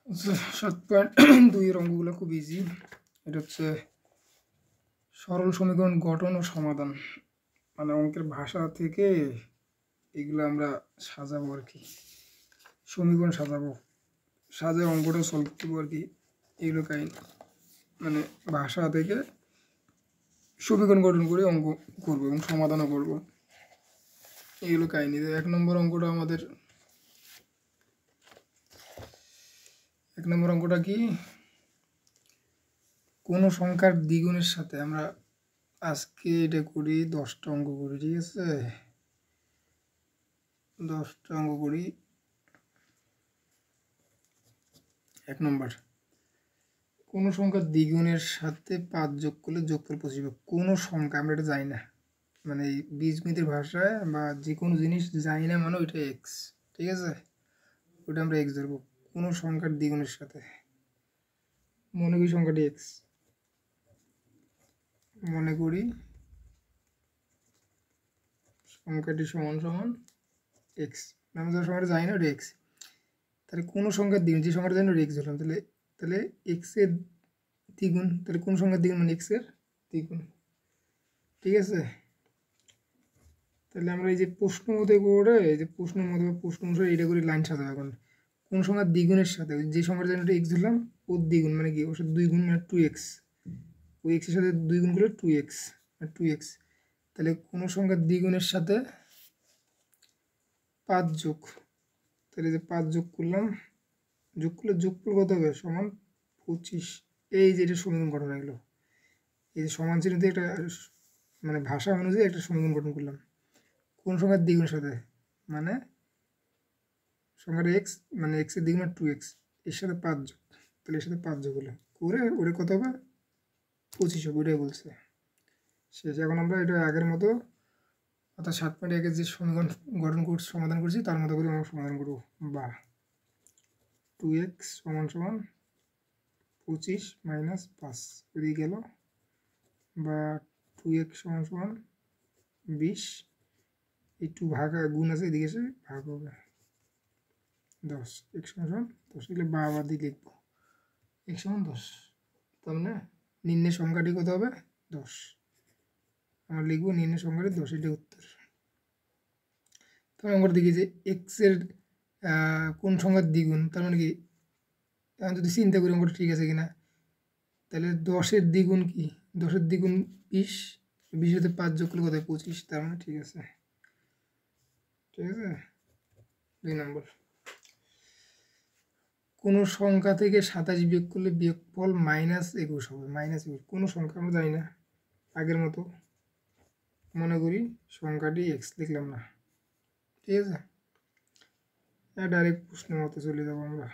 7.2 এর অঙ্কগুলো খুব ইজি। এটা হচ্ছে সরল সমীকরণ গঠন ও সমাধান, মানে অঙ্কের ভাষা থেকে এগুলো আমরা সাজাবো আর কি, সমীকরণ সাজায় অঙ্কটা সলভ করবো আর কি। এগুলো কাহিনী, মানে ভাষা থেকে সমীকরণ গঠন করে অঙ্ক করবো এবং সমাধানও করবো, এগুলো কাহিনী। 1 নম্বর অঙ্কটা কি, কোনো সংখ্যার দ্বিগুণের সাথে আমরা আজকে এটা করি, 10টা অঙ্ক করি, ঠিক আছে? 10টা অঙ্ক করি। 1 নম্বর, কোনো সংখ্যার দ্বিগুণের সাথে 5 যোগ করলে যোগফল 25 হবে। কোনো সংখ্যা, আমরা এটা জানি না, মানে এই বীজগণিতের ভাষায় বা যে কোনো জিনিস জানি না মানে ওইটা এক্স, ঠিক আছে? ওটা আমরা এক্স ধরবো। কোনো সংখ্যার দ্বিগুণের সাথে, মনে করি সংখ্যাটি এক্স, মনে করি সংখ্যাটি সমান সমান এক্স, আমরা যে সংখ্যাটা জানি না ওটা এক্স। তাহলে কোনো সংখ্যার দ্বিগুণ, যে সংখ্যাটা জানি ওটা এক্স ধরলাম, তাহলে এক্সের দ্বিগুণ, তাহলে কোন সংখ্যার দ্বিগুণ মানে এক্সের দ্বিগুণ, ঠিক আছে? তাহলে আমরা এই যে প্রশ্ন মতে করে, এই যে প্রশ্ন অনুসারে এটা করে লাইন সাজাবো। এখন কোন সংখ্যার দ্বিগুণের সাথে, যে সংখ্যাটা জানি ওটা এক্স ধরলাম, ওর দ্বিগুণ মানে কি, ওর সাথে 2 গুণ মানে 2x, ওই এক্সের সাথে 2 গুণ করলে 2x মানে 2x। তাহলে কোনো সংখ্যার দ্বিগুণের সাথে 5 যোগ, তাহলে যে 5 যোগ করলাম, যোগ করলে যোগফল কত হবে, সমান 25। এই যে এটা সমীকরণ গঠন হয়ে গেল। এই যে সমান চিহ্ন দিয়ে একটা, মানে ভাষা অনুযায়ী একটা সমীকরণ গঠন করলাম। কোন সংখ্যার দ্বিগুণের সাথে, মানে সংখ্যাটা এক্স, মানে এক্সের দ্বিগুণ 2x, এর সাথে 5 যোগ, তাহলে এর সাথে 5 যোগ হলে করে ওটা কত হবে, 25 হবে, ওটাই বলছে শেষ। এখন আমরা এটা আগের মতো, অর্থাৎ 7.1-এর যে সমীকরণ গঠন করছি, সমাধান করছি, তার মতো করে আমরা সমাধান করব। বা 2x সমান সমান 25 মাইনাস 5 এদিকে গেল, বা 2x সমান সমান 20, এই 2 ভাগ গুণ আছে, এদিকে এসে ভাগ হবে 10, x সমান সমান 10, এগুলো বা দিয়ে লিখবো, x সমান 10। তার মানে নিম্নের সংখ্যাটি কত হবে, 10। আমরা লিখবো নিম্নের সংখ্যাটি 10, এটা উত্তর। তাহলে আমরা দেখি যে এক্স এর কোন সংখ্যার দ্বিগুণ, তার মানে কি, এখন যদি চিন্তা করি অঙ্কটা ঠিক আছে কিনা, তাহলে 10-এর দ্বিগুণ কি, 10-এর দ্বিগুণ 20, 20 সাথে 5 যোগ করলে কত, 25, তার মানে ঠিক আছে, ঠিক আছে। 2 নম্বর, কোনো সংখ্যা থেকে 27 বিয়োগ করলে বিয়োগফল -21 হবে। -21 কোনো সংখ্যা আমরা জানি না, আগের মতো মনে করি সংখ্যাটি এক্স, লিখলাম না, ঠিক আছে? ডাইরেক্ট প্রশ্নের মতো চলে যাবো আমরা।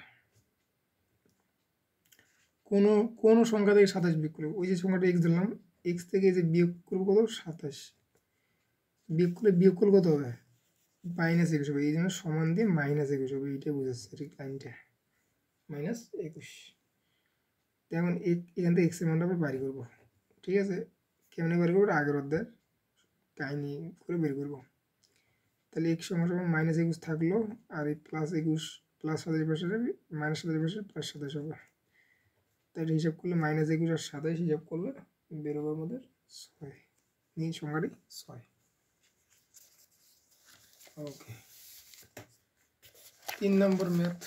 কোনো সংখ্যা থেকে 27 বিয়োগ করবো, ওই যে সংখ্যাটা এক্স ধরলাম, এক্স থেকে যে বিয়োগ করবো কত, 27, বিয়োগ করলে বিয়োগফল কত হবে, -21 হবে, এই জন্য সমান দিয়ে -21 হবে, এইটা বুঝাচ্ছে ঠিক লাইনটা, -21। এখন এখান থেকে এক্সের মানটা আমরা বাড়ি করবো, ঠিক আছে? কেমনে বের করবো, আগের অধ্যায়ের কাহিনী করে বের করবো। তাহলে x সমান সমান -21 থাকলো, আর এই +21 +27 পাশে যাবে, -27 পাশে +27 হবে। তাহলে হিসাব করলে -21 আর 27 হিসাব করলে বেরোবে আমাদের 6, এই সংখ্যাটি 6। ওকে, 3 নম্বর ম্যাথ।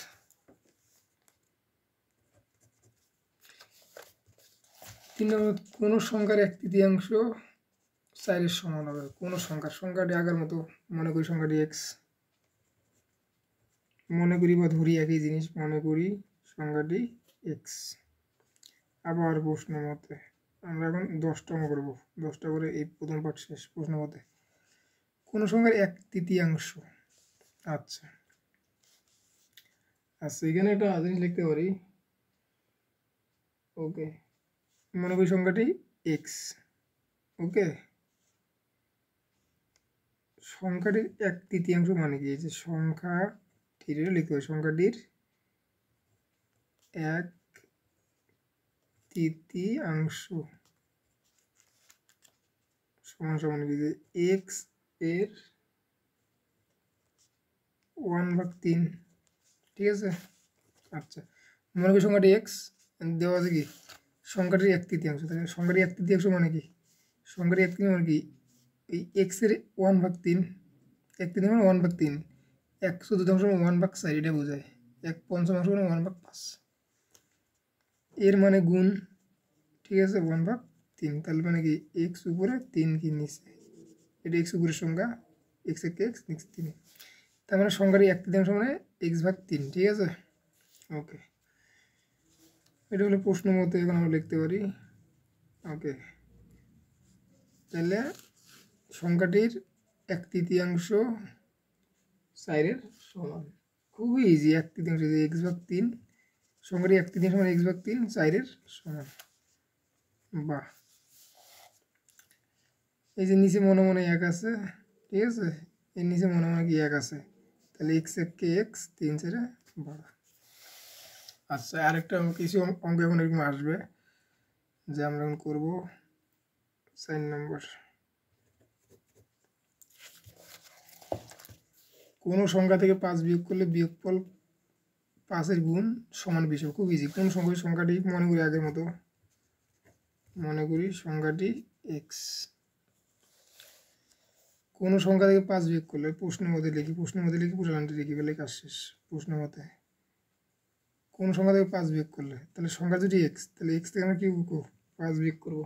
3 নম্বর, কোনো সংখ্যার 1/3 4-এর সমান হবে। কোনো সংখ্যাটি আগের মতো মনে করি সংখ্যাটি x, মনে করি বা ধরি একই জিনিস, মনে করি সংখ্যাটি x। আবার প্রশ্ন মতে আমরা এখন 10টা অঙ্ক করবো, 10টা করে এই প্রথম পাঠ শেষ। প্রশ্ন মতে কোনো সংখ্যার 1/3, আচ্ছা আচ্ছা, এখানে একটা জিনিস লিখতে পারি। ওকে, মনে করি সংখ্যাটি x, ওকে, সংখ্যাটির 1/3 মানে কি, যে সংখ্যাটির লিখতে হবে, সংখ্যাটির 1/3 সমান সমান কি, যে x এর 1/3, ঠিক আছে? আচ্ছা, মনে করি সংখ্যাটি এক্স দেওয়া আছে কি সংখ্যাটির 1/3, তাহলে সংখ্যাটির 1/3 মানে কি সংখ্যাটির 1/3 মানে কি এই এক্সের 1/3, 1/3 মানে 1/3, 1/14 মানে 1/4 এটা বোঝায়, 1/5 মানে 1/5, এর মানে গুণ, ঠিক আছে 1/3, তাহলে মানে কি এক্স উপরে 3 কি নিচে, এটা এক্স উপরের সংখ্যা, এক্স একে এক্স নিচে 3, তার মানে সংখ্যাটি 1/3 মানে x/3, ঠিক আছে। ওকে, এটা হলো প্রশ্ন মতো, এখন আমরা লিখতে পারি। ওকে, তাহলে সংখ্যাটির 1/3 4-এর সমান, খুবই ইজি, 1/3 x/3, সংখ্যাটি 1/3 মানে x/3 4-এর সমান। বাহ, এই যে নিচে মনে মনে 1 আছে, ঠিক আছে, এর নিচে মনে মনে কি 1 আছে, তাহলে x একে x 3/4। আচ্ছা, আরেকটা কিছু অঙ্ক এখন এরকম আসবে যে আমরা এখন করবো 4 নম্বর। কোনো সংখ্যা থেকে 5 বিয়োগ করলে বিয়োগফল 5-এর গুণ সমান 20 হবে। খুব ইজি, কোন সংখ্যাটি মনে করি আগের মতো, মনে করি সংখ্যাটি এক্স। কোনো সংখ্যা থেকে 5 বিয়োগ করলে প্রশ্নের মধ্যে লিখি, পুরানটি লিখি, বলে কাজ শেষ। প্রশ্ন মতে কোন সংখ্যা থেকে 5 বিয়োগ করলে, তাহলে সংখ্যা যদি এক্স, তাহলে এক্স থেকে আমরা কিউব করব, 5 বিয়োগ করবো,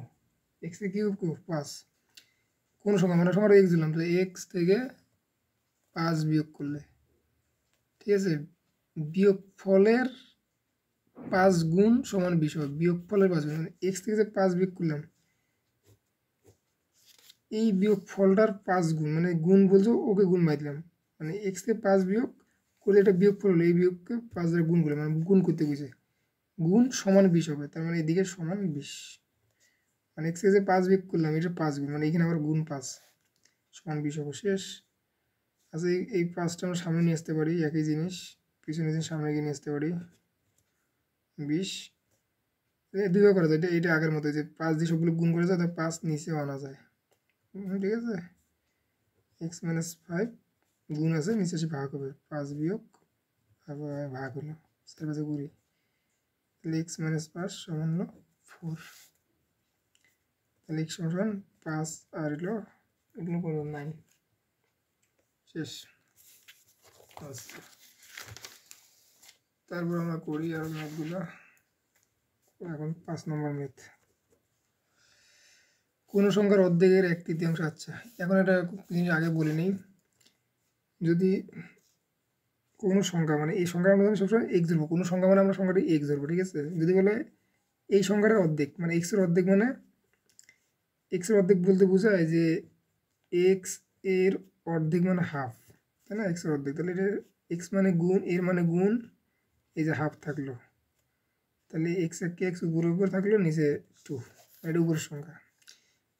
এক্স থেকে কিউব করব 5, কোন সংখ্যা মানে সংখ্যাটা এক্স দিলাম, তাহলে এক্স থেকে 5 বিয়োগ করলে, ঠিক আছে, বিয়োগফলের 5 গুণ সমান 20 হবে, বিয়োগফলের 5 গুণ, মানে এক্স থেকে যে 5 বিয়োগ করলাম, এই বিয়োগফলটার 5 গুণ, মানে গুণ বলছো ওকে গুণ বাই দিলাম, মানে এক্স থেকে 5 বিয়োগ করলে এটা বিয়োগফল হলো, এই বিয়োগকে 5 দ্বারা গুণ করলে, মানে গুণ করতে বুঝে, গুণ সমান 20 হবে, তার মানে এদিকে সমান 20, মানে এক্স থেকে যে 5 বিয়োগ করলাম এটা 5 গুণ, মানে এখানে আবার গুণ 5 সমান 20 হবে, শেষ। আচ্ছা, এই 5টা আমরা সামনে নিয়ে আসতে পারি, একই জিনিস পিছনে সামনে গিয়ে নিয়ে আসতে পারি, 20 দুইভাবে করা যায়, এটা আগের মতো যে 5 দিয়ে সবগুলো গুণ করে যায়, তার 5 নিচেও আনা যায়, ঠিক আছে। এক্স মাইনাস 5 গুণ আছে, নিচে এসে ভাগ হবে, 5 বিয়োগ ভাগ হলো 4 20, তাহলে এক্স মাইনাস 5 সমান হলো 4, তাহলে এক্স সমান 5 আর এগুলো করবো 9, শেষ। আচ্ছা, তারপর আমরা করি আর ম্যাথগুলো। এখন 5 নম্বর ম্যাথ, কোনো সংখ্যার অর্ধেকের 1/3। আচ্ছা, এখন এটা জিনিস আগে বলে নেই, যদি কোনো সংখ্যা, মানে এই সংখ্যার আমরা সবসময় এক্স ধরবো, কোনো সংখ্যা মানে আমরা সংখ্যাটি এক্স ধরবো, ঠিক আছে। যদি বলে এই সংখ্যাটার অর্ধেক, মানে এক্সের অর্ধেক, মানে এক্সের অর্ধেক বলতে বোঝায় যে এক্স এর অর্ধেক মানে হাফ, তাই না, এক্সের অর্ধেক, তাহলে এটা এক্স মানে গুণ, এর মানে গুণ, এই যে হাফ থাকলো, তাহলে এক্স একে এক্স উপরে উপরে থাকলো, নিচে 2, এটা উপরের সংখ্যা,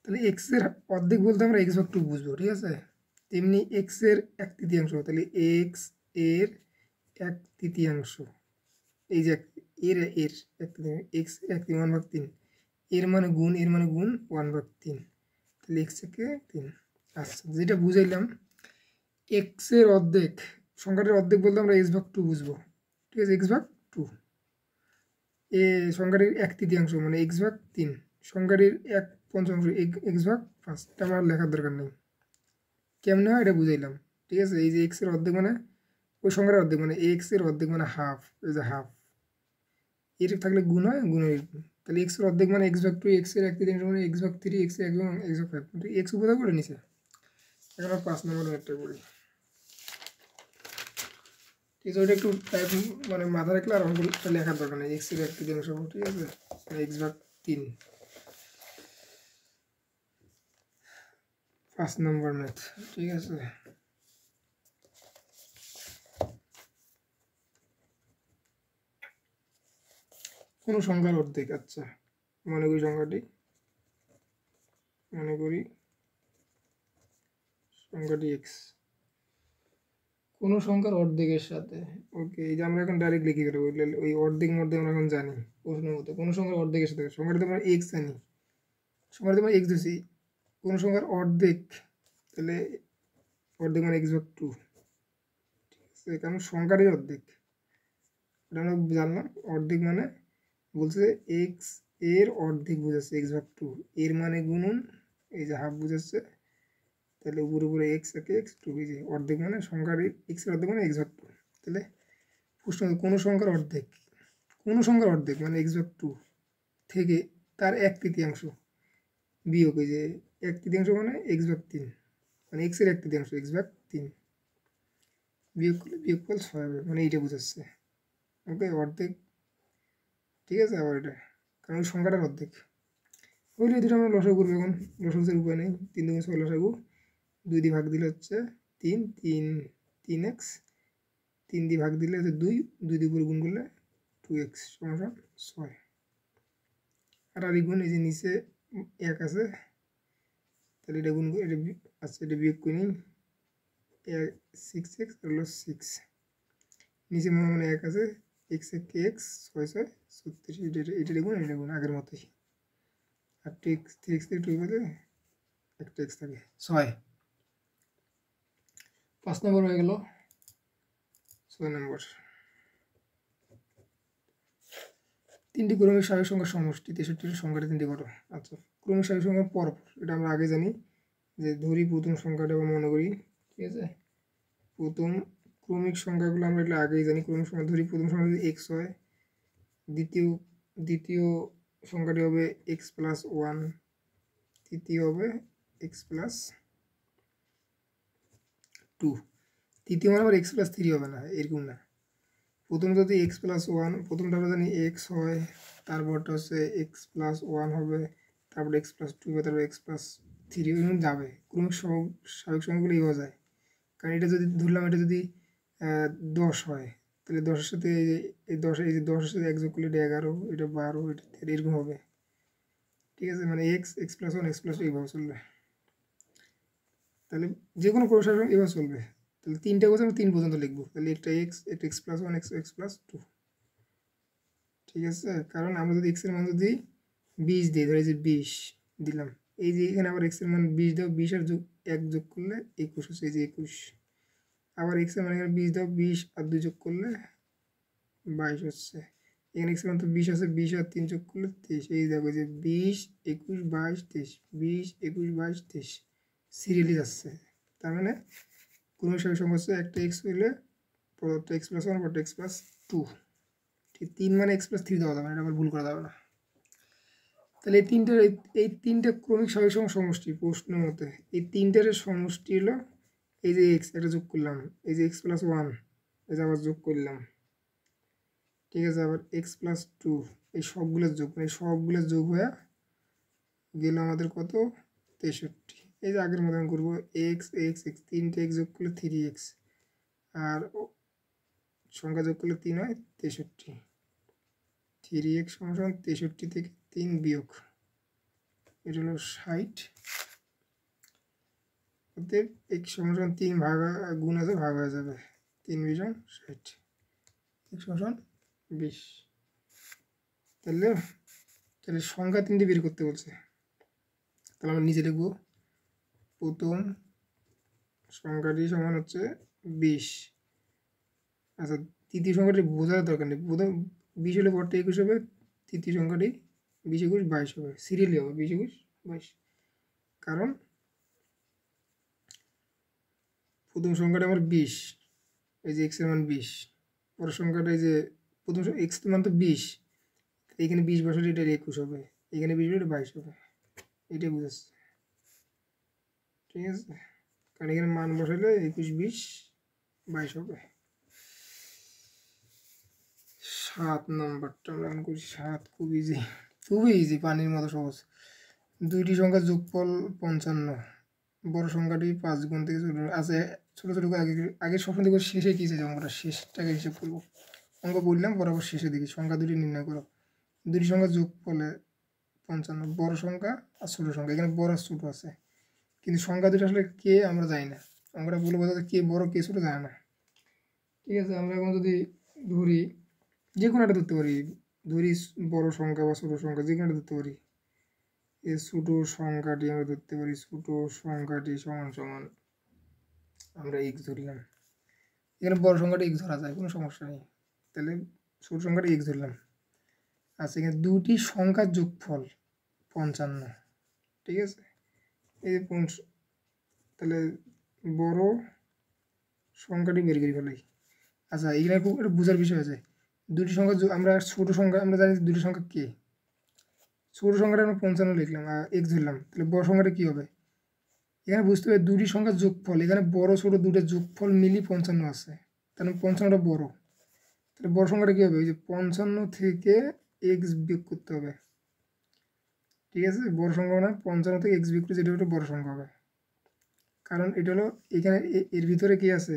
তাহলে এক্সের অর্ধেক বলতে আমরা x/2 বুঝবো, ঠিক আছে। তেমনি এক্সের 1/3, তাহলে এক্স এর 1/3, এই যে এর 1/3, এক্স 1/3, এর মানে গুণ, এর মানে গুণ 1/3, তাহলে এক্স একে 3। আচ্ছা, যেটা বুঝাইলাম, এক্সের অর্ধেক, সংখ্যাটার অর্ধেক বলতে আমরা x/2 বুঝবো, ঠিক আছে, x/2, এ সংখ্যাটির 1/3 মানে x/3, সংখ্যাটির 1/5 x/5, এটা আমার লেখার দরকার নেই, কেমনে হয় এটা বুঝাইলাম, ঠিক আছে। এই যে এক্স এর অর্ধেক মানে ওই সংখ্যার অর্ধেক, মানে এক্স এর অর্ধেক মানে হাফ, এই যে হাফ, এর থাকলে গুণ হয়, গুণের, তাহলে এক্স এর অর্ধেক মানে x/2, এক্স এর 1/3 মানে x/3, এক্স এর 1 x/5, এক্স উপরে করে নিচে। এখন 5 নম্বর একটা করি, ঠিক আছে, ওইটা একটু টাইপ মানে মাথা রাখলে আর অঙ্কটা লেখার দরকার নেই, এক্স এর 1/3, ঠিক আছে, x/3, 5 নম্বর ম্যাথ, ঠিক আছে। কোনো সংখ্যার অর্ধেক, আচ্ছা মনে করি সংখ্যাটি, মনে করি সংখ্যাটি এক্স, কোনো সংখ্যার অর্ধেকের সাথে, ওকে, এই যে আমরা এখন ডাইরেক্ট লিখে গেলে ওই অর্ধেক মধ্যে আমরা এখন জানি প্রশ্নের মতো, কোনো সংখ্যার অর্ধেকের সাথে, সংখ্যাটি আমরা এক্স জানি, সংখ্যাটি আমরা এক্স দিচ্ছি, কোনো সংখ্যার অর্ধেক, তাহলে অর্ধেক মানে x/2, ঠিক আছে, কারণ সংখ্যাটির অর্ধেক, এটা আমরা জানলাম। অর্ধেক মানে বলছে এক্স এর অর্ধেক বোঝাচ্ছে এক্স ভাগ টু, এর মানে গুণন, এই যে হাফ বোঝাচ্ছে, তাহলে উপরে উপরে এক্স একে এক্স টু, এই যে অর্ধেক মানে সংখ্যার এক্সের অর্ধেক মানে এক্স ভাগ টু। তাহলে প্রশ্ন কোনো সংখ্যার অর্ধেক, কোনো সংখ্যার অর্ধেক মানে এক্স ভাগ টু থেকে তার 1/3 বিয়োগ, এই যে 1/3 মানে এক্স ভাগ তিন, মানে এক্সের 1/3 এক্স ভাগ তিন বিয়োগ করলে বিয়োগফল 6 হবে, মানে এইটা বোঝাচ্ছে। ওকে, অর্ধেক, ঠিক আছে। আবার এটা কারণ ওই সংখ্যাটার অর্ধেক হইলে এই দুটো আমরা লসাগু করবো। এখন লসাগুর উপায় নেই, 3 2 6 লসাগু, 2 দিয়ে ভাগ দিলে হচ্ছে 3 3 3x, 3 দিয়ে ভাগ দিলে হচ্ছে 2, 2 দিয়ে উপরে গুণ করলে 2x সমান 6। আর এই গুণ, এই যে নিচে 1 আছে, তাহলে এটা গুণ, এটা আচ্ছা এটা বিয়োগ করে নিই, 6x হলো 6, নিচে মনে মনে 1 আছে, এক্স একে এক্স 6 6 36, এটা গুণ এটা গুণ আগের মতোই। আর 3x থেকে 2 পেলে একটা এক্স থাকে 6। 5 নম্বর হয়ে গেল। 6 নম্বর, তিনটি ক্রমিক স্বাভাবিক সংখ্যার সমষ্টি 63 সংখ্যাটা তিনটি ঘটো। আচ্ছা, ক্রমিক স্বাভাবিক সংখ্যার পরপর, এটা আমরা আগে জানি যে ধরি প্রথম সংখ্যাটা আমরা মনে করি, ঠিক আছে। প্রথম ক্রমিক সংখ্যাগুলো আমরা এগুলো আগেই জানি। ক্রমিক সংখ্যা ধরি প্রথম সংখ্যা যদি এক্স হয়, দ্বিতীয় সংখ্যাটি হবে এক্স প্লাস ওয়ান, তৃতীয় হবে এক্স প্লাস টু, তৃতীয় মানে আবার এক্স প্লাস থ্রি হবে না, এরকম না। প্রথম যদি এক্স প্লাস ওয়ান, প্রথমটা আমরা জানি এক্স হয়, তারপরটা হচ্ছে এক্স প্লাস ওয়ান হবে, তারপর এক্স প্লাস টু হবে, তারপর এক্স প্লাস থ্রি এরকম যাবে। ক্রমিক স্বাভাবিক সংখ্যাগুলো এইভাবে যায়। কারণ এটা যদি ধরলাম, এটা যদি 10 হয়, তাহলে 10-এর সাথে এই 10-এর সাথে 1 যোগ করলে এটা 11, এটা 12, এটা 13, এরকম হবে, ঠিক আছে। মানে X X plus one X plus two এইভাবে চলবে। তাহলে যে কোনো ক্রমিক স্বাভাবিক এইভাবে চলবে। তাহলে তিনটা কথা আমরা 3 পর্যন্ত লিখবো। তাহলে একটা এক্স, একটা X plus one, X plus two, ঠিক আছে। কারণ আমরা যদি এক্সের মান যদি 20 দিই, ধরে যে 20 দিলাম, এই যে এখানে আবার এক্সের মান 20 দাও, 20 আর 1 যোগ করলে 21 হচ্ছে, এই যে 21। আবার এক্সের মান এখানে 20 দাও, 20 আর 2 যোগ করলে 22 হচ্ছে। এখানে এক্সের মান তো 20 আছে, 20 আর 3 যোগ করলে 23। এই দেখো যে 20 21 22 23, 20 21 22 23 সিরিয়ালি যাচ্ছে। তার মানে ক্রমিক স্বাভাবিক সংখ্যা হচ্ছে একটা এক্স হইলে পরবর্তী এক্স প্লাস ওয়ান, পরবর্তী এক্স প্লাস টু। ঠিক 3 মানে এক্স প্লাস থ্রি দেওয়া যাবে না, এটা আবার ভুল করা যাবে না। তাহলে এই তিনটা ক্রমিক স্বাভাবিক সংখ্যার সমষ্টি প্রশ্নের মতে, এই তিনটার সমষ্টি হলো এই যে এক্স, একটা যোগ করলাম, এই যে এক্স প্লাস ওয়ান, এই যে আবার যোগ করলাম, ঠিক আছে। আবার এক্স প্লাস টু, এই সবগুলোর যোগ, মানে সবগুলোর যোগ হয়ে গেল আমাদের কত, 63। এই যে আগের মতন করবো, এক্স এক্স এক্স, তিনটে এক্স যোগ করলে 3x, আর সংখ্যা যোগ করলে 3 হয় 63। 3x সমান 63 থেকে 3 বিয়োগ, এটা হলো 60। অতএব x সমান 3 ভাগ গুণ আছে, ভাগ হয়ে যাবে, 3 20 60, x সমান 20। তাহলে তাহলে সংখ্যা 3টি বের করতে বলছে। তাহলে আমরা নিচে লিখবো প্রথম সংখ্যাটি সমান হচ্ছে 20। আচ্ছা, তৃতীয় সংখ্যাটি বোঝার দরকার নেই, প্রথম 20 হলে পরটা 21 হবে, তৃতীয় সংখ্যাটি 20 21 22 হবে, সিরিয়ালি হবে 20 21 22। কারণ প্রথম সংখ্যাটা আমার 20, এই যে এক্সের মান 20, পরের সংখ্যাটা এই যে প্রথম এক্স মান তো 20, এখানে 20 বসালে এটা 21 হবে, এখানে 20 বসালে এটা 22 হবে, এটাই বুঝাচ্ছে, ঠিক আছে। কারণ এখানে মান বসালে 21 20 22 হবে। 7 নম্বরটা আমরা এখন করি। 7 খুব ইজি, খুবই ইজি, পানির মতো সহজ। দুইটি সংখ্যার যোগফল 55, বড় সংখ্যাটি 5 গুণ থেকে ছোট আছে, ছোটো ছোটো আগে আগে সবসময় দেখবো শেষে কী আছে, অঙ্কটা শেষটাকে হিসেব করবো। অঙ্ক বললাম বরাবর শেষে দেখি সংখ্যা দুটি নির্ণয় করো। দুটি সংখ্যার যোগফলে 55, বড় সংখ্যা আর ছোটো সংখ্যা, এখানে বড় আর ছোটো আছে, কিন্তু সংখ্যা দুটো আসলে কে আমরা জানি না, অঙ্কটা বলে বোঝাতে কে বড় কে ছোটো জানে না, ঠিক আছে। আমরা এখন যদি ধরি যে কোনো একটা ধরতে পারি, ধরি বড় সংখ্যা বা ছোটো সংখ্যা যে কোনো একটা ধরতে পারি। এই ছোটো সংখ্যাটি আমরা ধরতে পারি, ছোটো সংখ্যাটি সমান সমান আমরা এক্স ধরলাম, এখানে বড় সংখ্যাটা এক্স ধরা যায়, কোনো সমস্যা নেই। তাহলে ছোট সংখ্যাটা এক্স ধরলাম। আচ্ছা, এখানে দুটি সংখ্যার যোগফল 55, ঠিক আছে। এই যে তাহলে বড় সংখ্যাটি বের করে ফেলাই। আচ্ছা, এখানে খুব একটা বোঝার বিষয় আছে। দুটি সংখ্যা আমরা ছোট সংখ্যা আমরা জানি দুটি সংখ্যা কে, ছোট সংখ্যাটা আমরা 55 লিখলাম আর এক্স ধরলাম, তাহলে বড় সংখ্যাটা কী হবে? এখানে বুঝতে হবে দুটি সংখ্যার যোগফল, এখানে বড় ছোট দুটো যোগফল মিলি 55 আছে, তাহলে 55টা বড়। তাহলে বড় সংখ্যাটা কী হবে? ওই যে 55 থেকে এক্স বিয়োগ করতে হবে, ঠিক আছে। বড় সংখ্যা মানে 55 থেকে এক্স বিয়োগ করে যেটা একটা বড় সংখ্যা হবে, কারণ এটা হলো এখানে এর ভিতরে কি আছে,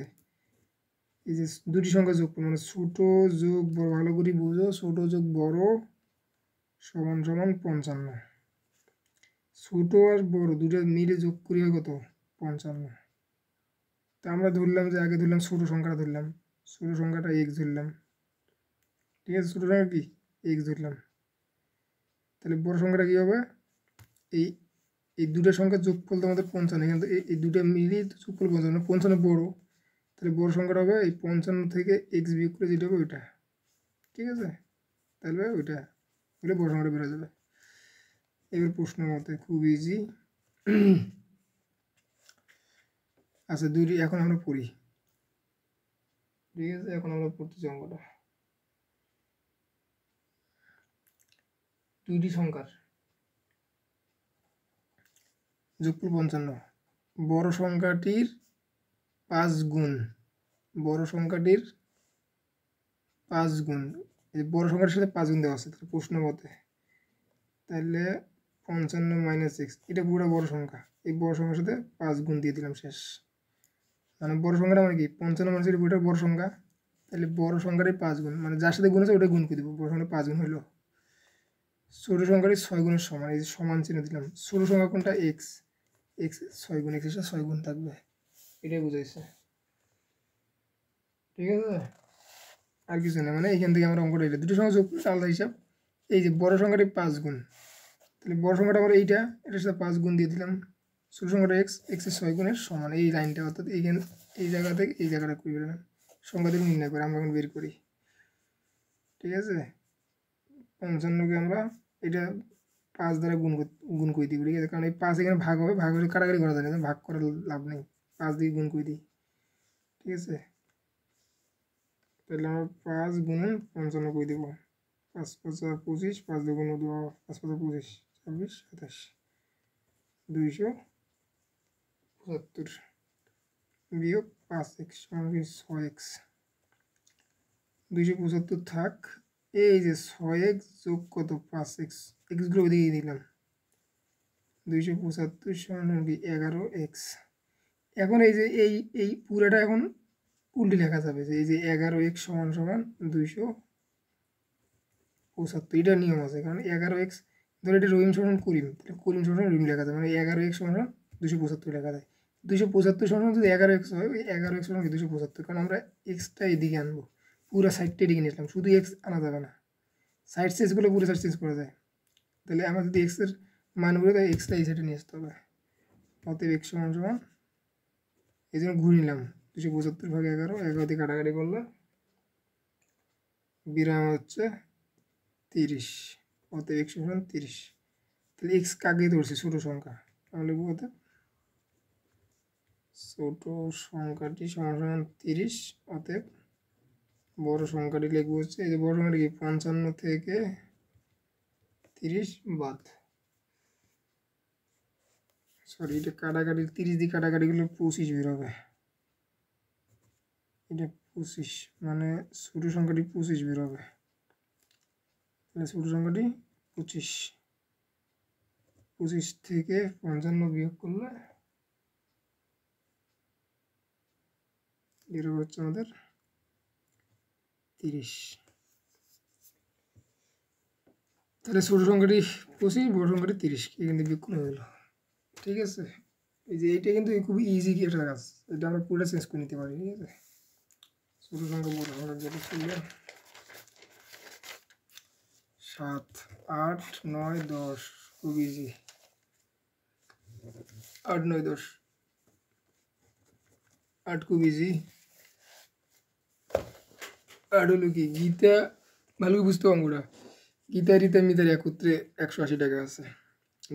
এই যে দুটি সংখ্যা যোগফল মানে ছোট যোগ বড়, ভালো করে বুঝো, ছোট যোগ বড় সমান সমান 55। ছোট আর বড় দুটো মিলে যোগ করি হয় কত? 55। তা আমরা ধরলাম যে আগে ধরলাম ছোট সংখ্যাটা ধরলাম, ছোট সংখ্যাটা এক্স ধরলাম, ঠিক আছে। ছোট সংখ্যা কি এক্স ধরলাম, তাহলে বড় সংখ্যাটা কী হবে? এই এই দুটো সংখ্যার যোগফল তো আমাদের 55, এখানে এই দুটো মিলিয়ে যোগফল 55, 55 বড়, তাহলে বড় সংখ্যাটা হবে এই 55 থেকে এক্স বিয়োগ করে যেটা হবে ওইটা, ঠিক আছে। তাহলে ওইটা হলে বড় সংখ্যাটা বেরো যাবে। এবার প্রশ্ন মতে খুব ইজি। আচ্ছা, দুইটি এখন আমরা পড়ি, ঠিক আছে। এখন আমরা পড়তেছি অঙ্কটা। দুইটি সংখ্যার যোগফল 55, বড় সংখ্যাটির 5 গুণ, বড় সংখ্যাটির 5 গুণ, এই বড় সংখ্যাটির সাথে 5 গুণ দেওয়া আছে। তাহলে প্রশ্ন মতে তাহলে 55 - x, এটা পুরো বড় সংখ্যা, এই বড় সংখ্যার সাথে 5 গুণ দিয়ে দিলাম, শেষ। মানে বড় সংখ্যাটা মানে কি 55 মানে ওইটা বড় সংখ্যা, তাহলে বড় সংখ্যারই 5 গুণ, মানে যার সাথে গুণ আছে ওটা গুণ করে দেবো, বড় সংখ্যা 5 গুণ হলো। ছোট সংখ্যাটি 6 গুণের সমান, এই যে সমান চিহ্ন দিলাম। ছোট সংখ্যা কোনটা? এক্স, এক্স 6 গুণ, এক্সের সাথে 6 গুণ থাকবে, এটাই বুঝাইছে, ঠিক আছে। আর কিছু না, মানে এইখান থেকে আমরা অঙ্কটা এটা দুটো সংখ্যা যোগ করলে আলাদা হিসাব। এই যে বড় সংখ্যাটি 5 গুণ, তাহলে বড় সংখ্যাটা আমরা এইটা এটার সাথে 5 গুণ দিয়ে দিলাম। ছোট সংখ্যাটা এক্স, এক্সের 6 গুণের সমান, এই লাইনটা অর্থাৎ এইখানে এই জায়গা থেকে এই জায়গাটা করে দিলাম, সংখ্যা থেকে নির্ণয় করে আমরা এখন বের করি, ঠিক আছে। 55কে আমরা এটা 5 দ্বারা গুণ করে দিই, ঠিক আছে। কারণ এই 5 এখানে ভাগ হবে, ভাগ হলে কাটাকাটি করা যায় না, ভাগ করার লাভ নেই, 5 দিয়ে গুণ করে দিই, ঠিক আছে। তাহলে আমরা 5 গুণন 55 করে দেবো। 5 × 5 = 25, 5 × 2 = 5 × 5 = 25, 26, 27, 275 বিয়োগ 5x সমান 6x, 275 থাক। এই যে 6x যোগ কত? 5x, এক্সগুলো ওইদিকে দিলাম, 275 সমান কি 11x। এখন এই যে এই পুরাটা এখন উল্টে লেখা যাবে, যে এই যে 11x সমান সমান 275, এটা নিয়ম আছে। কারণ 11x ধরে এটা রহিম সমান করিম, তাহলে করিম সমান রহিম লেখা যায়, মানে 11x সমান 275 লেখা যায়। 275 সমান যদি 11x হয়, ওই 11x সমান 275, কারণ আমরা এক্সটা এদিকে আনবো, পুরো সাইডটা এদিকে নিয়ে আসলাম, শুধু এক্স আনা যাবে না, সাইড চেঞ্জ করলে পুরো সাইড চেঞ্জ করা যায়। তাহলে আমরা যদি এক্সের মান বলে তাই এক্সটা এই সাইডে নিয়ে আসতে হবে, অতএব এক্স সমান সমান, এই জন্য ঘুরে নিলাম 275 ভাগ 11, 11 দিয়ে কাটাকাটি করলে বিরাম হচ্ছে 30, অতএব এক্স সমান 30। তাহলে এক্স কাকে ধরছি? ছোট সংখ্যা, তাহলে বলতে ছোট সংখ্যাটি সমান সমান 30, অতএব বড় সংখ্যাটি লিখবো হচ্ছে, এই যে বড় সংখ্যাটি কি 55 থেকে 30 বাদ, সরি এটা কাটাকাটি 30 দিয়ে কাটাকাটি করলে 25 বের হবে, এটা 25 মানে ছোট সংখ্যাটি 25 বের হবে, তাহলে ছোট সংখ্যাটি 25, 25 থেকে 55 বিয়োগ করলে বের হচ্ছে আমাদের 30। তাহলে ছোট সংখ্যাটি 25, বড় সংখ্যাটি 30, কিন্তু বিয়োগ করে হলো, ঠিক আছে। এই যে এইটা কিন্তু খুব ইজি একটা কাজ, এটা আমরা পুরোটা চেঞ্জ করে নিতে পারি, ঠিক আছে। ছোট সংখ্যা বড় সংখ্যা যেটা ছিল 7, 8, 9, 10, খুব ইজি, 8, 9, 10, 8 খুব ইজি। 8 হলো কি? গীতা ভালো করে বুঝতে অঙ্কটা। গীতা রীতা মিতার একত্রে 180 টাকা আছে।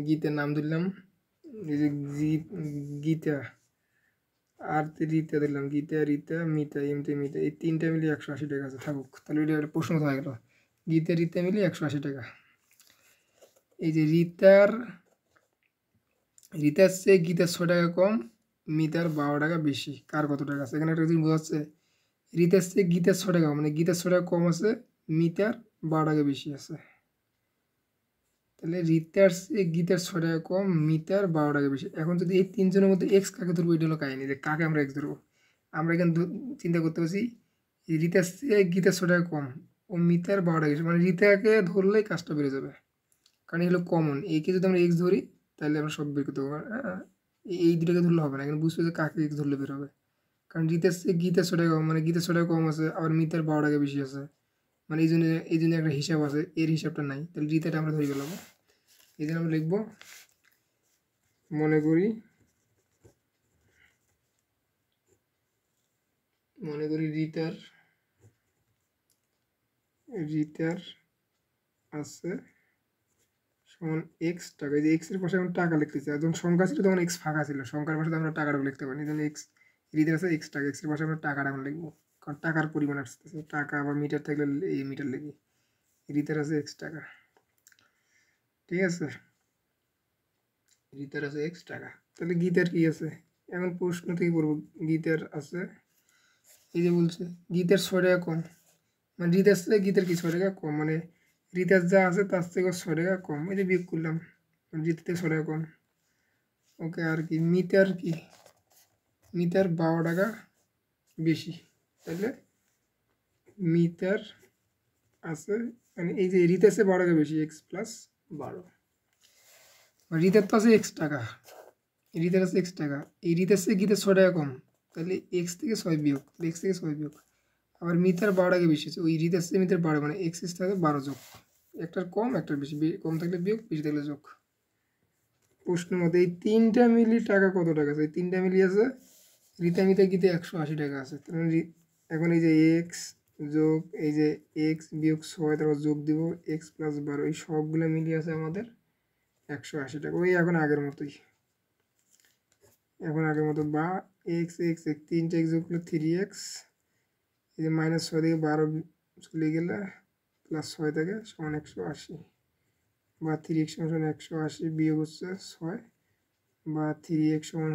গীতের নাম দিলাম এই যে গীতা, আর রীতা দিলাম, গীতা রীতা মিতা এমতে মিতা, এই তিনটা মিলিয়ে 180 টাকা আছে, থাকুক। তাহলে এটা একটা প্রশ্ন হয়ে গেল, গীতা রীতা মিলিয়ে 180 টাকা। এই যে রীতার চেয়ে গীতার 6 টাকা কম, মিতার 12 টাকা বেশি, কার কত টাকা আছে? এখানে একটা জিনিস বোঝাচ্ছে, রীতার চেয়ে গীতার 6 টাকা, মানে গীতার 6 টাকা কম আছে, মিতার 12 টাকা বেশি আছে। তাহলে রীতার চেয়ে গীতার 6 টাকা কম, মিতার 12 টাকা বেশি। এখন যদি এই তিনজনের মধ্যে এক্স কাকে ধরবো, এটা হলো কাহিনী, যে কাকে আমরা এক্স ধরবো। আমরা এখানে চিন্তা করতে পারছি রীতার চেয়ে গীতার 6 টাকা কম ও মিতার 12 টাকা বেশি, মানে রীতাকে ধরলেই কাজটা বেড়ে যাবে, কারণ এগুলো কমন। একে যদি আমরা এক্স ধরি তাহলে আমরা সব বের করতে পারবো। এই দুটাকে ধরলে হবে না, এখানে বুঝতে যে কাকে এক্স ধরলে বের হবে, কারণ রীতার চেয়ে গীতার 6 টাকা কম, মানে গীতার 6 টাকা কম আছে, আবার মিতার 12 টাকা বেশি আছে, মানে এই জন্য একটা হিসাব আছে, এর হিসাবটা নাই, তাহলে রীতাটা আমরা ধরে গেলাম। এই জন্য আমরা লিখবো, মনে করি রীতার আছে সমান এক্স টাকা। এই যে এক্স এর পাশে আমরা টাকা লিখতেছি, আর যখন সংখ্যা ছিল তখন এক্স ফাঁকা ছিল, সংখ্যার পাশে আমরা টাকাটা লিখতে পারি, এই জন্য এক্স রীতার আছে এক্স টাকা, এক্স এর পাশে আমরা টাকাটা আমরা লিখবো, কারণ টাকার পরিমাণ আসতেছে, টাকা বা মিটার থাকলে এই মিটার লিখি। রীতার আছে এক্স টাকা, ঠিক আছে, গীতার আছে এক্স টাকা। তাহলে গীতার কি আছে, এখন প্রশ্ন থেকে পড়বো, গীতার আছে, এই যে বলছে গীতার 6 টাকা কম, মানে রীতার থেকে গীতার কি 6 টাকা কম, মানে রীতার যা আছে তার থেকে 6 টাকা কম, এই যে বিয়োগ করলাম, রীতার থেকে 6 টাকা কম। ওকে, আর কি মিতার 12 টাকা বেশি, তাহলে মিতার আছে, মানে এই যে রীতার আছে 12 টাকা বেশি, এক্স প্লাস 12, রীতার তো আছে এক্স টাকা, রীতার আছে এক্স টাকা, এই রীতার থেকে গীতার 6 টাকা কম, তাহলে এক্স থেকে 6 বিয়োগ, এক্স থেকে 6 বিয়োগ, আবার মিতার 12 টাকা বেশি আছে, ওই রীতার থেকে মিতার 12, মানে এক্স থাকে 12 যোগ, একটার কম একটার বেশি, কম থাকলে বিয়োগ, বেশি থাকলে যোগ। প্রশ্নের মধ্যে এই তিনটা মিলি টাকা কত টাকা আছে, এই তিনটা মিলি আছে রীতা মিতা গীতে 180 টাকা আছে। এখন এই যে এক্স যোগ এই যে এক্স বিয়োগ 6, তারপর যোগ দিব এক্স প্লাস 12, এই সবগুলো মিলিয়ে আছে আমাদের 180 টাকা। ওই এখন আগের মতোই, বা এক্স এক্স এক, তিনটা এক্স যোগ করলে 3x, এই যে -6 থেকে 12 চলে গেলে +6 থেকে সমান 180, বা 3x সমান 180 বিয়োগ হচ্ছে 6, বা 3x সমান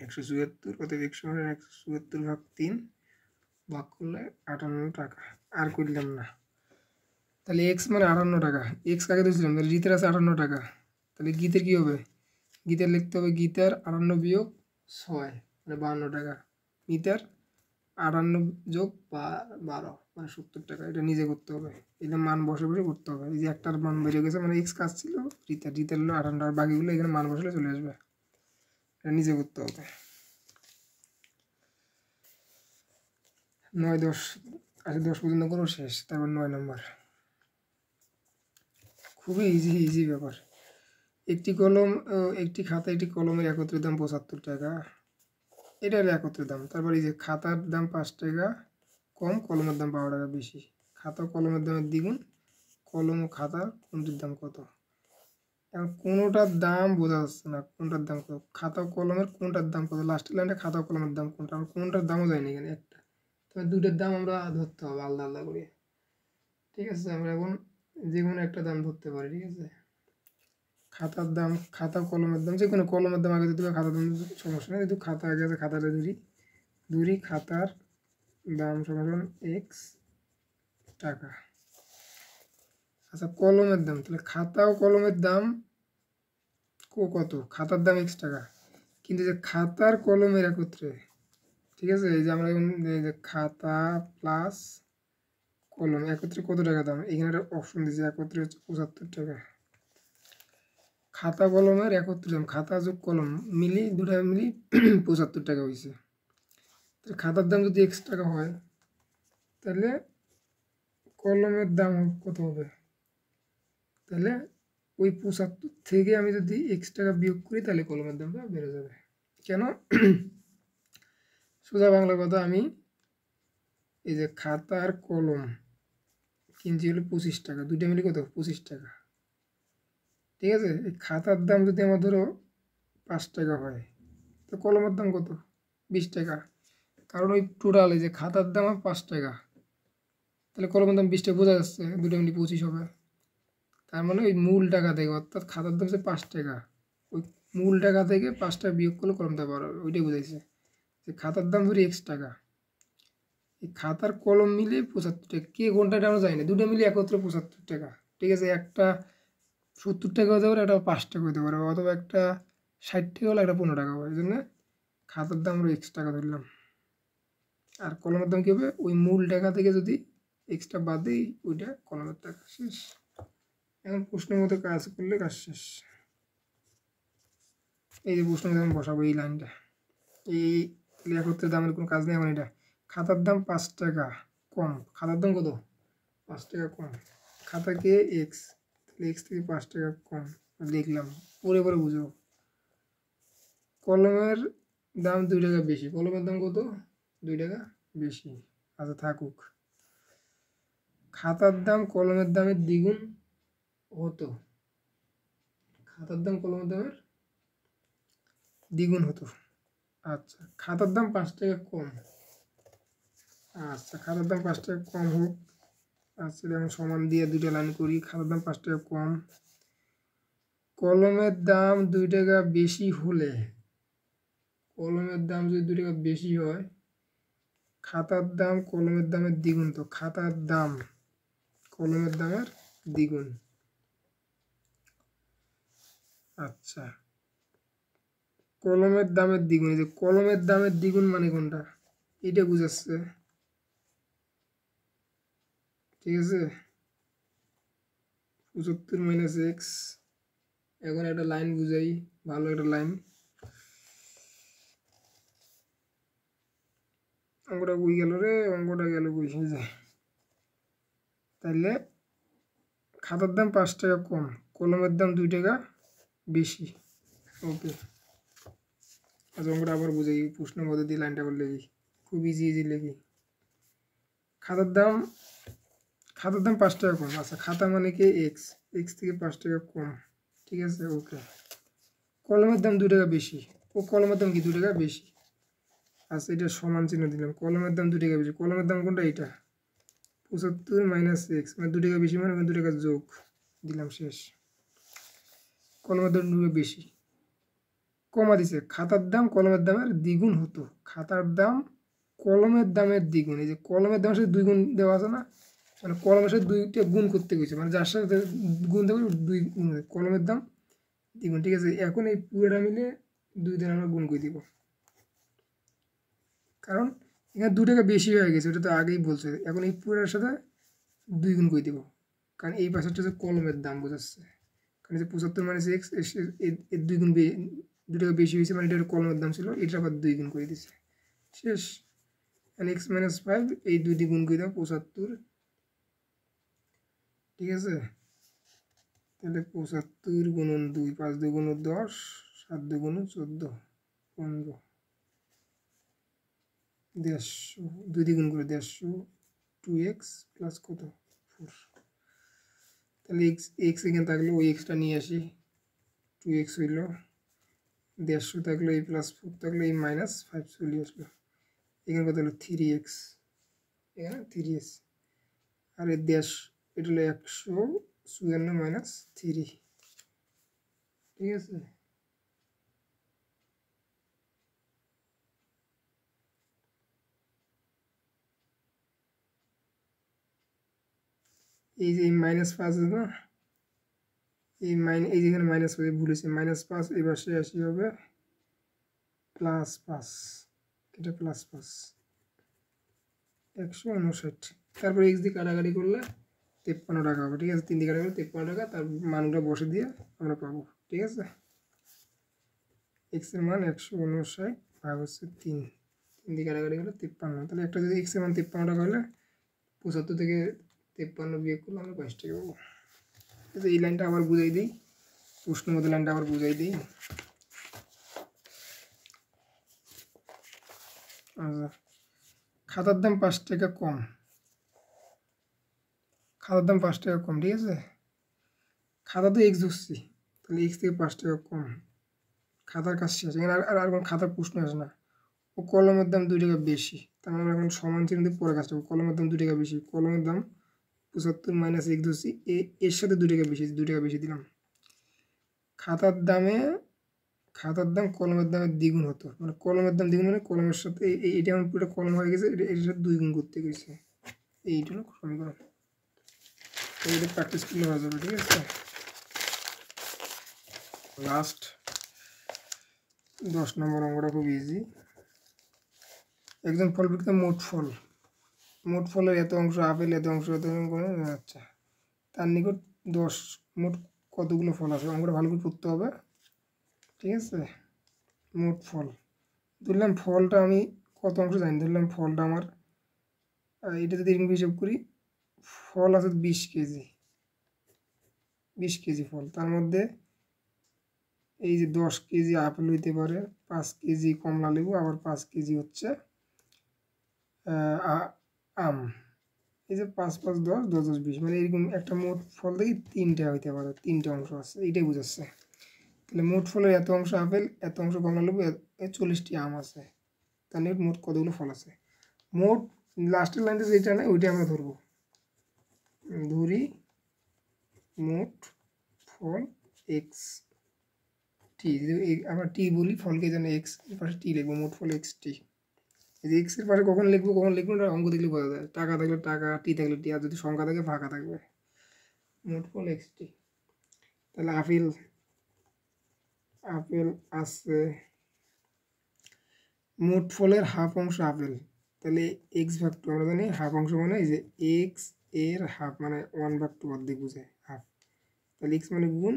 174, অতএব x সমান 174/3 ভাগ করলে 58 টাকা। আর করলাম না, তাহলে x মানে 58 টাকা, x কাকে দিয়েছিলাম, তাহলে গীতার আছে 58 টাকা, তাহলে গীতের কী হবে, গীতার লিখতে হবে গীতার 58 বিয়োগ 6 মানে 52 টাকা, মিতার 58 যোগ 12 মানে 70 টাকা। এটা নিজে করতে হবে, এটা মান বসে বসে করতে হবে, এই যে একটার মান বেরিয়ে গেছে, মানে এক্স কাজ ছিল রীতার হলো 58, আর বাকিগুলো এখানে মান বসলে চলে আসবে, এটা নিজে করতে হবে। 9 10 আচ্ছা 10 পর্যন্ত করো, শেষ, তারপর 9 নম্বর। খুবই ইজি ব্যাপার। একটি কলম একটি খাতা একটি কলমের একত্রে দাম 75 টাকা, এটার একত্রে দাম। তারপর এই যে খাতার দাম 5 টাকা কম, কলমের দাম 12 টাকা বেশি, খাতা কলমের দামের দ্বিগুণ, কলম ও খাতার কোনটির দাম কত? এখন কোনোটার দাম বোঝা যাচ্ছে না, কোনটার দাম কত, খাতা ও কলমের কোনটার দাম কত, লাস্টের লাইনটা খাতা ও কলমের দাম কোনটা, আমার কোনটার দামও যায়নি এখানে একটা, তবে দুটোর দাম আমরা ধরতে হবে আলাদা আলাদা করে, ঠিক আছে। আমরা এখন যে কোনো একটা দাম ধরতে পারি, ঠিক আছে। খাতার দাম, খাতা কলমের দাম, যে কোনো কলমের দাম আগে দিতে হবে, খাতার দাম সমস্যা নেই, কিন্তু খাতা আগে আছে, খাতাটা ধরি খাতার দাম সমান এক্স টাকা। আচ্ছা কলমের দাম, তাহলে খাতা ও কলমের দাম কত, খাতার দাম এক্স টাকা, কিন্তু যে খাতার কলমের একত্রে, ঠিক আছে, এই যে আমরা এখন এই যে খাতা প্লাস কলম একত্রে কত টাকা দাম, এখানে একটা অপশন দিয়েছে, একত্রে হচ্ছে 75 টাকা। খাতা কলমের একত্রে দাম, খাতা যোগ কলম মিলি, দুটা মিলি 75 টাকা হয়েছে। তাহলে খাতার দাম যদি এক্স টাকা হয়, তাহলে কলমের দাম কত হবে, তাহলে ওই 75 থেকে আমি যদি এক্স টাকা বিয়োগ করি, তাহলে কলমের দামটা বেড়ে যাবে। কেন? সোজা বাংলা কথা, আমি এই যে খাতা আর কলম কিনছি হলো 25 টাকা, দুইটা মিলে কত 25 টাকা। ঠিক আছে, এই খাতার দাম যদি আমার ধরো 5 টাকা হয়, তো কলমের দাম কত 20 টাকা। কারণ ওই টোটাল এই যে খাতার দাম 5 টাকা, তাহলে কলমের দাম 20 টাকা, বোঝা যাচ্ছে দুটো মিলে 25 হবে। তার মানে ওই মূল টাকা থেকে, অর্থাৎ খাতার দাম হচ্ছে 5 টাকা, ওই মূল টাকা থেকে 5 টাকা বিয়োগ করলে কলম দাম বাড়াবে, ওইটাই বুঝাইছে। যে খাতার দাম ধরি X টাকা, এই খাতার কলম মিলে 75 টাকা, কে কোনটা আমরা জানি না, দুটো মিলে একত্রে 75 টাকা। ঠিক আছে, একটা 70 টাকা হতে পারে, একটা 5 টাকা হতে পারে, অথবা একটা 60 টাকা হলে একটা 15 টাকা হবে। এই জন্য খাতার দাম আমরা X টাকা ধরলাম। আর কলমের দাম কী হবে, ওই মূল টাকা থেকে যদি এক্সট্রা বাদ দিই, ওইটা কলমের টাকা। শেষ। এখন প্রশ্নের মতো কাজ করলে কাজ শেষ। এই যে প্রশ্নের মধ্যে আমি বসাবো এই লাইনটা, এই একত্রে দামের কোনো কাজ নেই। এখন এটা খাতার দাম 5 টাকা কম, খাতার দাম কত 5 টাকা কম, খাতাকে X, তাহলে X থেকে 5 টাকা কম লিখলাম, পরে পরে বুঝো। কলমের দাম 2 টাকা বেশি, কলমের দাম কত 2 টাকা বেশি, আচ্ছা থাকুক। খাতার দাম কলমের দামের দ্বিগুণ হতো, খাতার দাম কলমের দামের দ্বিগুণ হতো। আচ্ছা, খাতার দাম 5 টাকা কম, আচ্ছা খাতার দাম 5 টাকা কম হোক। আচ্ছা আমি সমান দিয়ে দুটো লাইন করি, খাতার দাম 5 টাকা কম, কলমের দাম 2 টাকা বেশি হলে, কলমের দাম যদি 2 টাকা বেশি হয়, খাতার দাম কলমের দামের দ্বিগুণ, তো খাতার দাম কলমের দামের দ্বিগুণ। আচ্ছা, কলমের দামের দ্বিগুণ, এই যে কলমের দামের দ্বিগুণ মানে কোনটা, এটা বুঝাচ্ছে। ঠিক আছে, 75 মাইনাস এক্স। এখন একটা লাইন বুঝাই, ভালো একটা লাইন। অঙ্কটা বই গেল রে, অঙ্কটা গেল বই যায়। তাহলে খাতার দাম 5 টাকা কম, কলমের দাম 2 টাকা বেশি। ওকে, আচ্ছা অঙ্কটা আবার বুঝাই, প্রশ্নের মধ্যে দিয়ে লাইনটা আবার লিখি, খুব ইজি ইজি লিখি। খাতার দাম 5 টাকা কম, আচ্ছা খাতা মানে কি এক্স, এক্স থেকে 5 টাকা কম। ঠিক আছে, ওকে। কলমের দাম 2 টাকা বেশি, ও কলমের দাম কি 2 টাকা বেশি। আচ্ছা এটা সমান চিহ্ন দিলাম, কলমের দাম 2 টাকা বেশি, কলমের দাম কোনটা, এটা 75 মাইনাস এক্স, মানে 2 টাকা বেশি মানে 2 টাকা যোগ দিলাম, শেষ। কলমের দাম 2 টাকা বেশি, কমা দিছে, খাতার দাম কলমের দামের দ্বিগুণ হতো, খাতার দাম কলমের দামের দ্বিগুণ। এই যে কলমের দামের সাথে 2 গুণ দেওয়া আছে না, মানে কলমের সাথে 2টা গুণ করতে গেছে, মানে যার সাথে গুণ দেবে 2 গুণ, কলমের দাম দ্বিগুণ। ঠিক আছে, এখন এই পুরোটা মিলে 2 দিয়ে আমরা গুণ করে দিব, কারণ এখানে 2 টাকা বেশি হয়ে গেছে, ওটা তো আগেই বলছে। এখন এই পুরোটার সাথে 2 গুণ করে দিব, কারণ এই পাশেরটা হচ্ছে কলমের দাম বোঝাচ্ছে। কারণ যে 75 মাইনাস এক্স, এর 2 গুণ 2 টাকা বেশি হয়েছে, মানে এটা কলমের দাম ছিল, এটা আবার 2 গুণ করে দিচ্ছে, শেষ। এক্স মাইনাস 5, এই 2 দিয়ে গুণ করে দাও 75। ঠিক আছে, তাহলে 75 গুণন 2, 5 2 গুণ 10, 7 2 গুণ 14, 15, 150, 2 দিয়ে গুণ করে 150, 2x প্লাস কত 4। তাহলে এক্স এখানে থাকলে ওই এক্সটা নিয়ে আসি, 2x হইল, 150 থাকলো, এই প্লাস 4 থাকলো, এই মাইনাস 5 চলে আসলো, এখানে কত হলো 3x, এখানে 3x, আর এই 150, এটা হলো 154 মাইনাস 3। ঠিক আছে, এই যে মাইনাস 5 আছে না, এই যেখানে মাইনাস 5 ভুল হয়েছে, -5, এবার সে আসি হবে +5, এটা +5, 159। তারপর এক্স দিয়ে কাটাকাটি করলে 53 টাকা হবে। ঠিক আছে, 3 দিয়ে কাটা করলে 53 টাকা, তার মানগুলো বসে দিয়ে আমরা পাবো। ঠিক আছে, এক্স এর মান 159 ভাগ হচ্ছে 3, 3 দিয়ে কাটাকাটি করলে 53। তাহলে একটা যদি এক্স এর মান 53 টাকা হলে 75 থেকে 53 বিয়োগ করলে আমরা 5 টাকা পাবো। এই লাইনটা আবার বুঝাই দিই, প্রশ্নের মধ্যে লাইনটা আবার বুঝাই দিই। আচ্ছা, খাতার দাম 5 টাকা কম, খাতার দাম 5 টাকা কম, ঠিক আছে। খাতা তো এক্স ধরছি, তাহলে এক্স থেকে 5 টাকা কম, খাতার কাজ শেষ। এখানে আর কোনো খাতার প্রশ্ন আসে না। ও কলমের দাম 2 টাকা বেশি, তার মানে আমরা এখন সমান চিহ্ন দিয়ে পরে কাজটা করব। কলমের দাম 2 টাকা বেশি, কলমের দাম 75 মাইনাস এক্স ধরছি, এর সাথে 2 টাকা বেশি, 2 টাকা বেশি দিলাম। খাতার দাম কলমের দামের দ্বিগুণ হতো, মানে কলমের দাম দ্বিগুণ হলে কলমের সাথে এইটা এখন পুরো কলম হয়ে গেছে, এটার সাথে 2 গুণ করতে গেছে। এইটা হলো সমীকরণ। তো এটা প্র্যাকটিস করলে হয়ে যাবে, ঠিক আছে। লাস্ট 10 নম্বর অঙ্কটা খুব ইজি। একজন ফল বিক্রেতা মোট ফলের এত অংশ আপেল, এত অংশ করে, আচ্ছা, তার নিকট মোট কতগুলো ফল আছে, অঙ্কটা ভালো করে পড়তে হবে, ঠিক আছে। মোট ফল ধরলাম, ফলটা আমি কত অংশ জানি, ধরলাম ফলটা আমার এটা যদি এরকম হিসাব করি, ফল আছে 20 কেজি, 20 কেজি ফল, তার মধ্যে এই যে 10 কেজি আপেল হইতে পারে, 5 কেজি কমলা লেবু, আবার 5 কেজি হচ্ছে আম। এই যে 5 5 10 10 10 20, মানে এরকম একটা মোট ফল দেখি 3টা হইতে পারে, 3টে অংশ আছে, এইটাই বোঝাচ্ছে। তাহলে মোট ফলের এত অংশ আপেল, এত অংশ কমলা লেবু, 40টি আম আছে, তাহলে মোট কতগুলো ফল আছে। মোট লাস্টের লাইনটা যেটা নেই ওইটা আমরা ধরবো, ধরি মোট ফল এক্স টি, আমরা টি বলি, ফলকে যেন এক্স এর পাশে টি লিখবো, মোট ফল এক্স টি। এই যে এক্স এর পাশে কখন লিখবো না, অঙ্ক দেখলে বোঝা যায়, টাকা থাকলে টাকা, টি থাকলে টি, আর যদি সংখ্যা থাকে ফাঁকা থাকবে। মোট ফল এক্স টি, তাহলে আপেল আছে, মোট ফলের হাফ অংশ আপেল, তাহলে এক্স ভাগ টু, আমরা জানি হাফ অংশ মানে এই যে এক্স এর হাফ, মানে 1/2 অর্ধেক বুঝে হাফ, তাহলে এক্স মানে গুণ,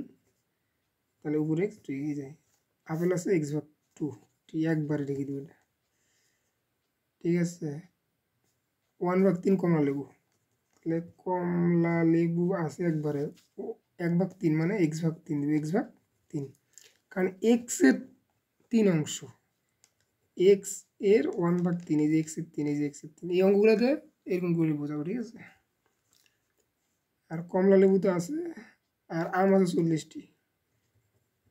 তাহলে উপরে এক্স টু এগিয়ে যায়। আপেল আছে এক্স ভাগ টু, টি একবারে রেখে দেবো এটা, ঠিক আছে। 1/3 কমলা লেবু, তাহলে কমলা লেবু আছে একবারে 1/3, মানে এক্স ভাগ 3 দেবে, এক্স ভাগ 3, কারণ এক্স এর 3 অংশ, এক্স এর 1/3, এই যে এক্স এর 3, এই যে এক্স এর 3, এই অঙ্কগুলোতে এরকম করে বোঝাবো, ঠিক আছে। আর কমলা লেবু তো আছে, আর আম আছে 40টি,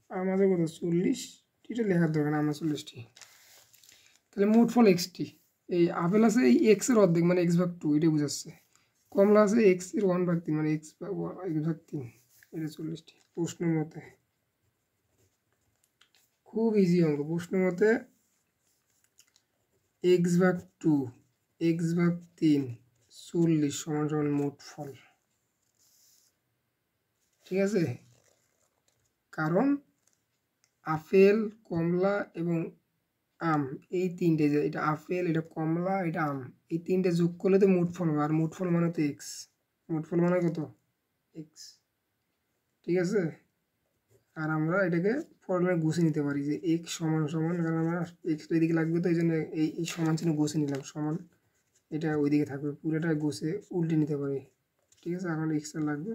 আম আছে কত 40টিটা লেখার দরকার না, আম আছে 40টি, তাহলে মোট ফল এক্স টি। এই আপেল আছে এই এক্স এর অর্ধেক, মানে এক্স ভাগ 2, এটা বোঝাচ্ছে। কমলা আছে এক্স এর 1/3, মানে এক্স ভাগ 3, এটা 40টি। প্রশ্ন মতে খুব ইজি অঙ্ক, প্রশ্ন মতে এক্স ভাগ 2, এক্স ভাগ 3, 40 সমান সমান মোট ফল, ঠিক আছে। কারণ আপেল, কমলা এবং আম, এই 3টে, যে এটা আপেল, এটা কমলা, এটা আম, এই 3টে যোগ করলে তো মোট ফল হবে, আর মোট ফল মানে তো এক্স, মোট ফল মানে কত এক্স, ঠিক আছে। আর আমরা এটাকে ফর্মুলায় গুছে নিতে পারি যে এক্স সমান সমান, কারণ আমরা এক্সটা এদিকে লাগবে, তো এই জন্য এই সমান চিহ্ন গুছে নিলাম, সমান এটা ওইদিকে থাকবে, পুরোটা গুছে উল্টে নিতে পারি, ঠিক আছে। এখন এক্সটা লাগবে,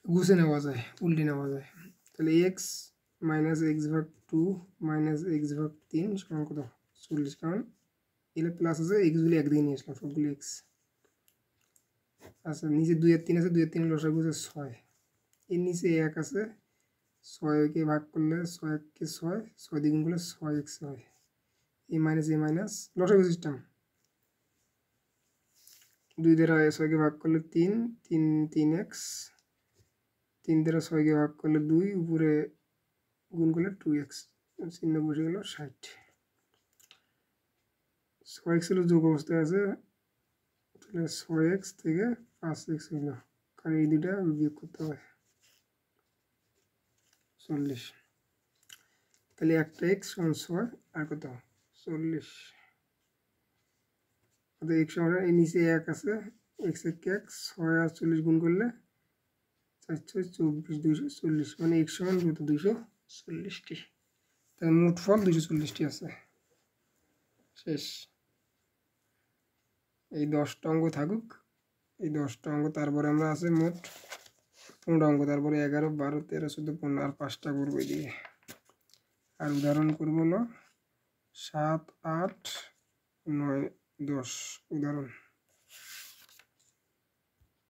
গুছে নেওয়া যায়, উল্টে নেওয়া যায়, তাহলে এক্স মাইনাস এক্স ভাগ 2 মাইনাস এক্স ভাগ 3 সমান কত 40, কারণ এলে প্লাস আছে, এক্সগুলি একদিকে নিয়ে আসলাম, সবগুলি এক্স। আচ্ছা, নিচে 2 আর 3 আছে, 2 আর 3 লসাগু আছে 6, এর নিচে 1 আছে, 6কে ভাগ করলে 6 1কে 6, 6 দ্বিগুণ করলে 6x হয়, এ মাইনাস লসাগু সিস্টেম, 2 দ্বারা 6কে ভাগ করলে 3, 3x, 3 দ্বারা 6কে ভাগ করলে 2, উপরে গুণ করলে 2x, চিহ্ন বসে গেল 60। 6x হলো যোগ অবস্থায় আছে, তাহলে 6x থেকে 5x হইল, কারণ এই দুটা বিয়োগ করতে হবে 40, তাহলে একটা x সমান 6 আর কত 40, অর্থাৎ x সমান, এই নিচে 1 আছে, x একে 1, 6 আর 40 গুণ করলে 4 6 24, 240, মানে x সমান কত 240টি, তাহলে মোট ফল 240টি আছে। শেষ, এই 10টা অঙ্ক থাকুক, এই 10টা অঙ্ক, তারপরে আমরা আছে মোট 15টা অঙ্ক, তারপরে 11 12 13 14 15, আর 5টা করবো এদিকে। আর উদাহরণ করবো হলো 7 8 9, 10 উদাহরণ